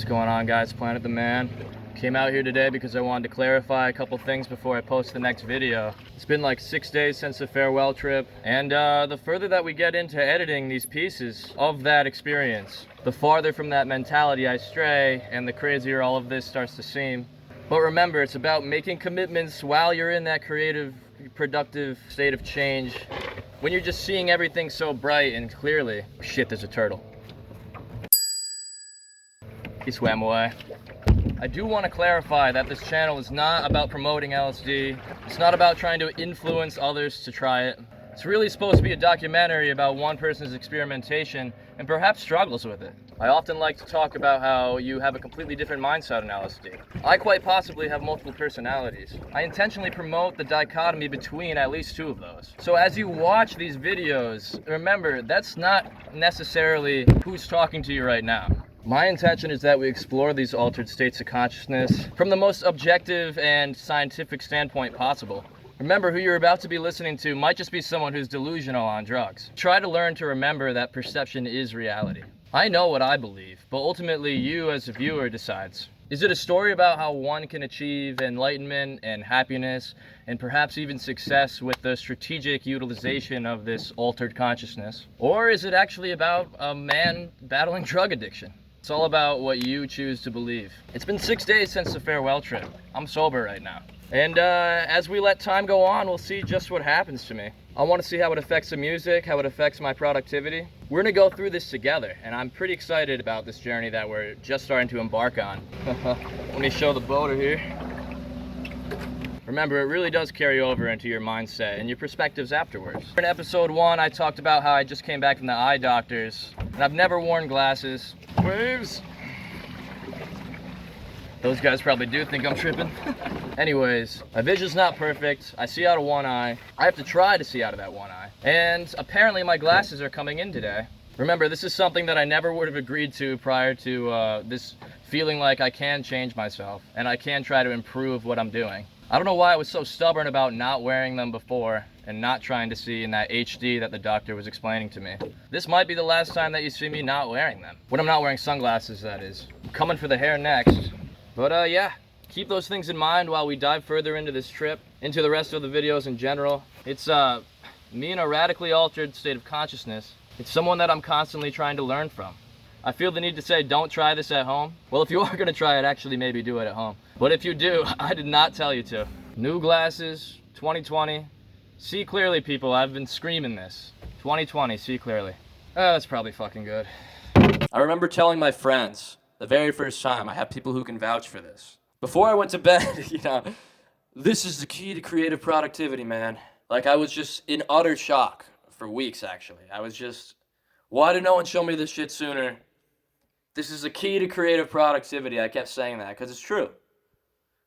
What's going on, guys? Planet the Man. Came out here today because I wanted to clarify a couple things before I post the next video. It's been like 6 days since the farewell trip, and the further that we get into editing these pieces of that experience, the farther from that mentality I stray, and the crazier all of this starts to seem. But remember, it's about making commitments while you're in that creative, productive state of change. When you're just seeing everything so bright and clearly. Shit, there's a turtle. He swam away. I do want to clarify that this channel is not about promoting LSD. It's not about trying to influence others to try it. It's really supposed to be a documentary about one person's experimentation and perhaps struggles with it. I often like to talk about how you have a completely different mindset on LSD. I quite possibly have multiple personalities. I intentionally promote the dichotomy between at least two of those. So as you watch these videos, remember, that's not necessarily who's talking to you right now. My intention is that we explore these altered states of consciousness from the most objective and scientific standpoint possible. Remember, who you're about to be listening to might just be someone who's delusional on drugs. Try to learn to remember that perception is reality. I know what I believe, but ultimately you as a viewer decides. Is it a story about how one can achieve enlightenment and happiness and perhaps even success with the strategic utilization of this altered consciousness? Or is it actually about a man battling drug addiction? It's all about what you choose to believe. It's been 6 days since the farewell trip. I'm sober right now. And as we let time go on, we'll see just what happens to me. I want to see how it affects the music, how it affects my productivity. We're gonna go through this together, and I'm pretty excited about this journey that we're just starting to embark on. Let me show the boater here. Remember, it really does carry over into your mindset and your perspectives afterwards. In episode 1, I talked about how I just came back from the eye doctors, and I've never worn glasses. Waves! Those guys probably do think I'm tripping. Anyways, my vision's not perfect. I see out of one eye. I have to try to see out of that one eye. And apparently my glasses are coming in today. Remember, this is something that I never would have agreed to prior to this feeling like I can change myself and I can try to improve what I'm doing. I don't know why I was so stubborn about not wearing them before and not trying to see in that HD that the doctor was explaining to me. This might be the last time that you see me not wearing them. When I'm not wearing sunglasses, that is. I'm coming for the hair next. But yeah, keep those things in mind while we dive further into this trip, into the rest of the videos in general. It's me in a radically altered state of consciousness. It's someone that I'm constantly trying to learn from. I feel the need to say, don't try this at home. Well, if you are gonna try it, actually maybe do it at home. But if you do, I did not tell you to. New glasses, 2020. See clearly, people, I've been screaming this. 2020, see clearly. Oh, that's probably fucking good. I remember telling my friends the very first time, I have people who can vouch for this. Before I went to bed, this is the key to creative productivity, man. Like, I was just in utter shock for weeks, actually. I was just, why did no one show me this shit sooner? This is the key to creative productivity. I kept saying that because it's true.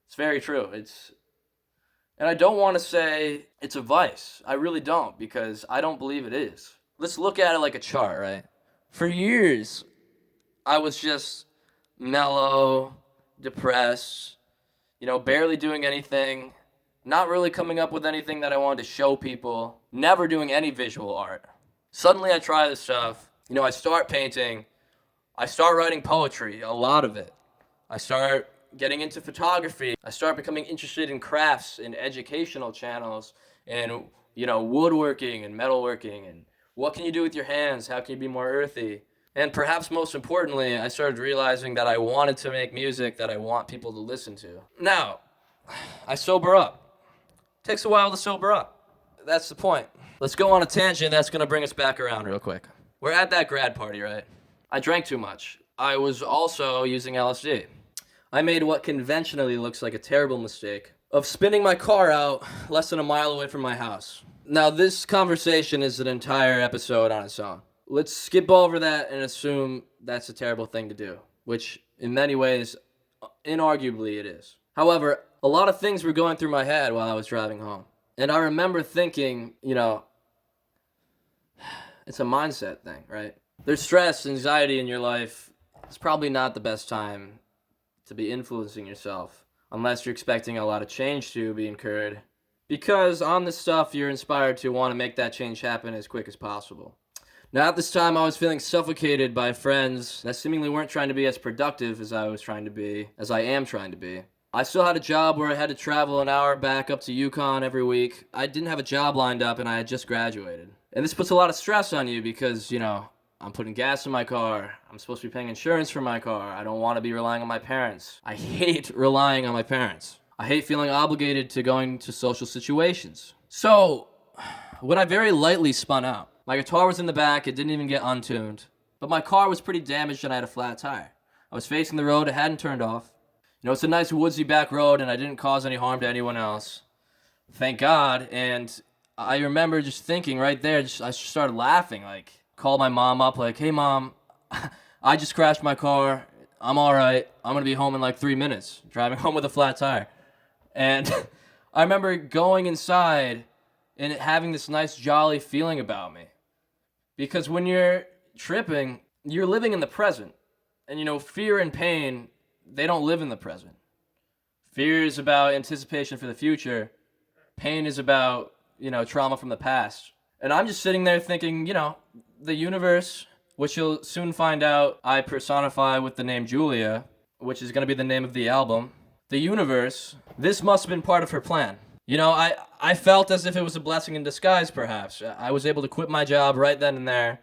It's very true. And I don't want to say it's a vice. I really don't, because I don't believe it is. Let's look at it like a chart, right? For years, I was just mellow, depressed, barely doing anything, not really coming up with anything that I wanted to show people, never doing any visual art. Suddenly I try this stuff, I start painting, I start writing poetry, a lot of it. I start getting into photography. I start becoming interested in crafts and educational channels and, woodworking and metalworking and what can you do with your hands? How can you be more earthy? And perhaps most importantly, I started realizing that I wanted to make music that I want people to listen to. Now, I sober up. It takes a while to sober up. That's the point. Let's go on a tangent that's gonna bring us back around real quick. We're at that grad party, right? I drank too much. I was also using LSD. I made what conventionally looks like a terrible mistake of spinning my car out less than a mile away from my house. Now, this conversation is an entire episode on its own. Let's skip over that and assume that's a terrible thing to do, which in many ways, inarguably it is. However, a lot of things were going through my head while I was driving home. And I remember thinking, it's a mindset thing, right? There's stress, anxiety in your life. It's probably not the best time to be influencing yourself unless you're expecting a lot of change to be incurred. Because on this stuff, you're inspired to want to make that change happen as quick as possible. Now, at this time, I was feeling suffocated by friends that seemingly weren't trying to be as productive as I was trying to be, as I am trying to be. I still had a job where I had to travel an hour back up to Yukon every week. I didn't have a job lined up and I had just graduated. And this puts a lot of stress on you because, I'm putting gas in my car. I'm supposed to be paying insurance for my car. I don't want to be relying on my parents. I hate relying on my parents. I hate feeling obligated to going to social situations. So, when I very lightly spun out, my guitar was in the back, it didn't even get untuned. But my car was pretty damaged and I had a flat tire. I was facing the road, it hadn't turned off. It's a nice woodsy back road and I didn't cause any harm to anyone else. Thank God. And I remember just thinking right there, I started laughing, called my mom up, hey mom, I just crashed my car. I'm all right. I'm going to be home in 3 minutes, driving home with a flat tire. And I remember going inside and having this nice jolly feeling about me. Because when you're tripping, you're living in the present. And fear and pain, they don't live in the present. Fear is about anticipation for the future. Pain is about, trauma from the past. And I'm just sitting there thinking, the universe, which you'll soon find out I personify with the name Julia, which is going to be the name of the album. The universe, this must have been part of her plan. I felt as if it was a blessing in disguise, perhaps. I was able to quit my job right then and there.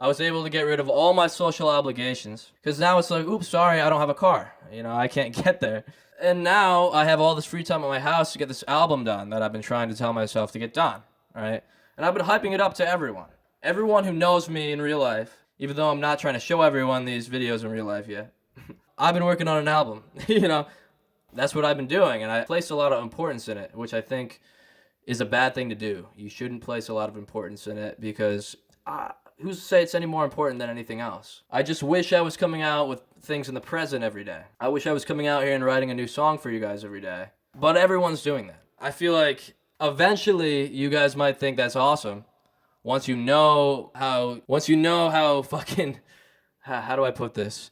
I was able to get rid of all my social obligations. Because now it's oops, sorry, I don't have a car. I can't get there. And now I have all this free time at my house to get this album done that I've been trying to tell myself to get done, right? And I've been hyping it up to everyone. Everyone who knows me in real life, even though I'm not trying to show everyone these videos in real life yet. I've been working on an album, That's what I've been doing, and I place a lot of importance in it, which I think is a bad thing to do. You shouldn't place a lot of importance in it because who's to say it's any more important than anything else? I just wish I was coming out with things in the present every day. I wish I was coming out here and writing a new song for you guys every day. But everyone's doing that. I feel like eventually you guys might think that's awesome. Once you know how fucking, how do I put this?